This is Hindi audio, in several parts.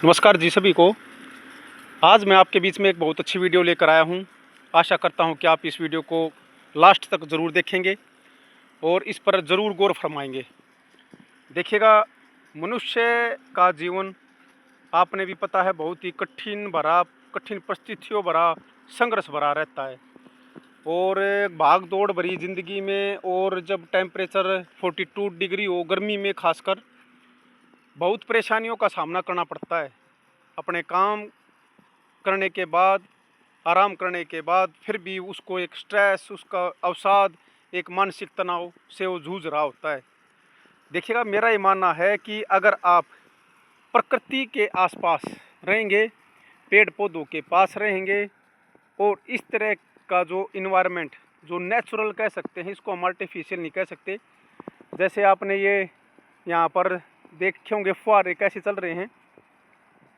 नमस्कार जी सभी को। आज मैं आपके बीच में एक बहुत अच्छी वीडियो लेकर आया हूं। आशा करता हूं कि आप इस वीडियो को लास्ट तक ज़रूर देखेंगे और इस पर ज़रूर गौर फरमाएंगे। देखिएगा, मनुष्य का जीवन आपने भी पता है बहुत ही कठिन परिस्थितियों भरा, संघर्ष भरा रहता है। और भाग दौड़ भरी ज़िंदगी में और जब टेम्परेचर 42 डिग्री हो, गर्मी में खासकर बहुत परेशानियों का सामना करना पड़ता है। अपने काम करने के बाद, आराम करने के बाद फिर भी उसको एक स्ट्रेस, उसका अवसाद, एक मानसिक तनाव से वो जूझ रहा होता है। देखिएगा, मेरा ये मानना है कि अगर आप प्रकृति के आसपास रहेंगे, पेड़ पौधों के पास रहेंगे और इस तरह का जो इन्वायरमेंट, जो नेचुरल कह सकते हैं, इसको हम आर्टिफिशियल नहीं कह सकते। जैसे आपने ये यहाँ पर देखे होंगे फुहारे कैसे चल रहे हैं,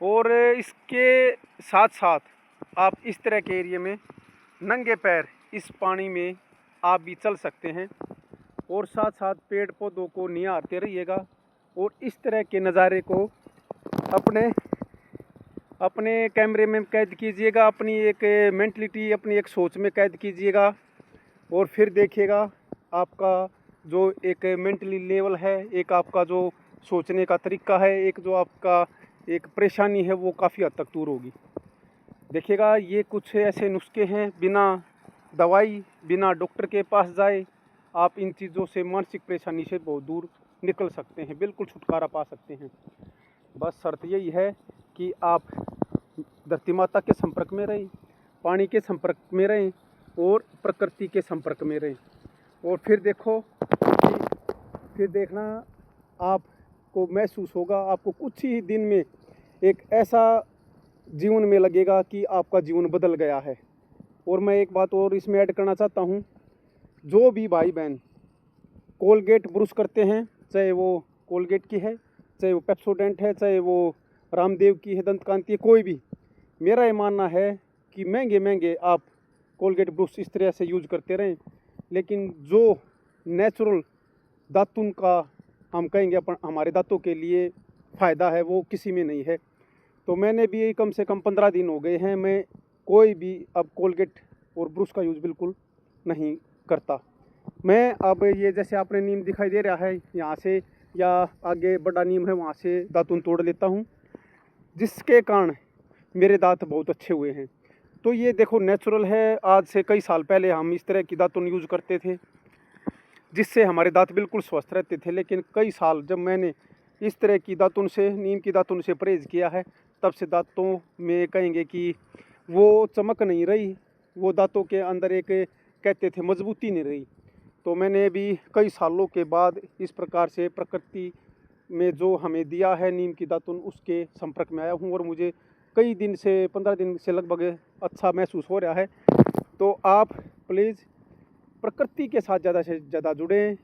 और इसके साथ साथ आप इस तरह के एरिया में नंगे पैर इस पानी में आप भी चल सकते हैं और साथ साथ पेड़ पौधों को निहारते रहिएगा और इस तरह के नज़ारे को अपने अपने कैमरे में कैद कीजिएगा, अपनी एक मेंटलिटी, अपनी एक सोच में कैद कीजिएगा। और फिर देखिएगा आपका जो एक मेंटली लेवल है, एक आपका जो सोचने का तरीका है, एक जो आपका एक परेशानी है, वो काफ़ी हद तक दूर होगी। देखिएगा, ये कुछ ऐसे नुस्खे हैं, बिना दवाई, बिना डॉक्टर के पास जाए आप इन चीज़ों से, मानसिक परेशानी से बहुत दूर निकल सकते हैं, बिल्कुल छुटकारा पा सकते हैं। बस शर्त यही है कि आप धरती माता के संपर्क में रहें, पानी के संपर्क में रहें और प्रकृति के संपर्क में रहें। और फिर देखो फिर देखना आपको महसूस होगा, आपको कुछ ही दिन में एक ऐसा जीवन में लगेगा कि आपका जीवन बदल गया है। और मैं एक बात और इसमें ऐड करना चाहता हूँ, जो भी भाई बहन कोलगेट ब्रश करते हैं, चाहे वो कोलगेट की है, चाहे वो पेप्सोडेंट है, चाहे वो रामदेव की है दंत कांति, कोई भी, मेरा ये मानना है कि महंगे आप कोलगेट ब्रश इस तरह से यूज करते रहें, लेकिन जो नेचुरल दातुन का हम कहेंगे हमारे दांतों के लिए फ़ायदा है, वो किसी में नहीं है। तो मैंने भी कम से कम 15 दिन हो गए हैं, मैं कोई भी अब कोलगेट और ब्रश का यूज़ बिल्कुल नहीं करता। मैं अब ये जैसे आपने नीम दिखाई दे रहा है, यहाँ से या आगे बड़ा नीम है, वहाँ से दातुन तोड़ लेता हूँ, जिसके कारण मेरे दांत बहुत अच्छे हुए हैं। तो ये देखो नेचुरल है। आज से कई साल पहले हम इस तरह की दातुन यूज़ करते थे, जिससे हमारे दांत बिल्कुल स्वस्थ रहते थे। लेकिन कई साल जब मैंने इस तरह की दातुन से, नीम की दातुन से परहेज़ किया है, तब से दांतों में कहेंगे कि वो चमक नहीं रही, वो दांतों के अंदर एक कहते थे मजबूती नहीं रही। तो मैंने भी कई सालों के बाद इस प्रकार से प्रकृति में जो हमें दिया है नीम की दातुन, उसके संपर्क में आया हूँ और मुझे कई दिन से, 15 दिन से लगभग अच्छा महसूस हो रहा है। तो आप प्लीज़ प्रकृति के साथ ज़्यादा से ज़्यादा जुड़ें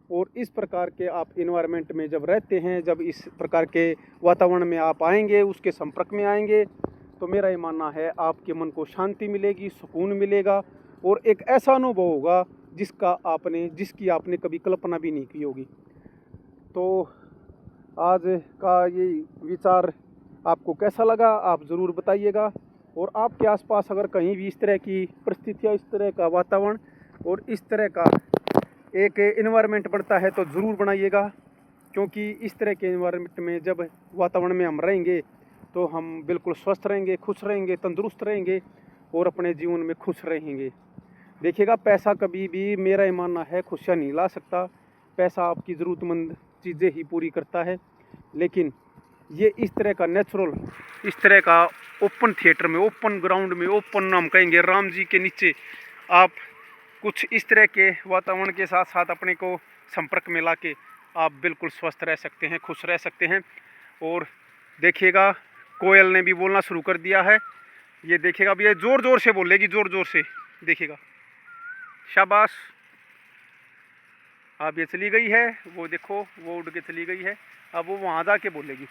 और इस प्रकार के आप इन्वायरमेंट में जब रहते हैं, जब इस प्रकार के वातावरण में आप आएंगे, उसके संपर्क में आएंगे, तो मेरा ये मानना है आपके मन को शांति मिलेगी, सुकून मिलेगा और एक ऐसा अनुभव होगा जिसकी आपने कभी कल्पना भी नहीं की होगी। तो आज का ये विचार आपको कैसा लगा, आप ज़रूर बताइएगा। और आपके आसपास अगर कहीं भी इस तरह की परिस्थितियाँ, इस तरह का वातावरण और इस तरह का एक इन्वायरमेंट बनता है, तो ज़रूर बनाइएगा, क्योंकि इस तरह के इन्वायरमेंट में जब वातावरण में हम रहेंगे तो हम बिल्कुल स्वस्थ रहेंगे, खुश रहेंगे, तंदुरुस्त रहेंगे और अपने जीवन में खुश रहेंगे। देखिएगा, पैसा कभी भी, मेरा ये मानना है, खुशियाँ नहीं ला सकता। पैसा आपकी ज़रूरतमंद चीज़ें ही पूरी करता है, लेकिन ये इस तरह का नेचुरल, इस तरह का ओपन थिएटर में, ओपन ग्राउंड में, ओपन हम कहेंगे राम जी के नीचे, आप कुछ इस तरह के वातावरण के साथ साथ अपने को संपर्क में लाके आप बिल्कुल स्वस्थ रह सकते हैं, खुश रह सकते हैं। और देखिएगा, कोयल ने भी बोलना शुरू कर दिया है। ये देखिएगा, अब ये ज़ोर ज़ोर से बोलेगी, ज़ोर ज़ोर से, देखिएगा। शाबाश, अब ये चली गई है, वो देखो वो उड़ के चली गई है, अब वो वहाँ जाके बोलेगी।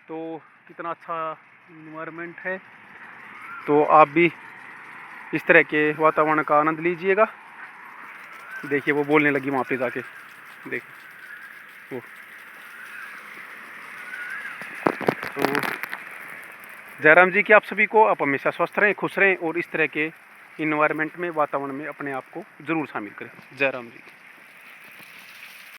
तो कितना अच्छा इन्वायरमेंट है। तो आप भी इस तरह के वातावरण का आनंद लीजिएगा। देखिए, वो बोलने लगी वहाँ पे जाके, देखो वो। तो जयराम जी की आप सभी को, आप हमेशा स्वस्थ रहें, खुश रहें और इस तरह के इन्वायरमेंट में, वातावरण में अपने आप को ज़रूर शामिल करें। जयराम जी।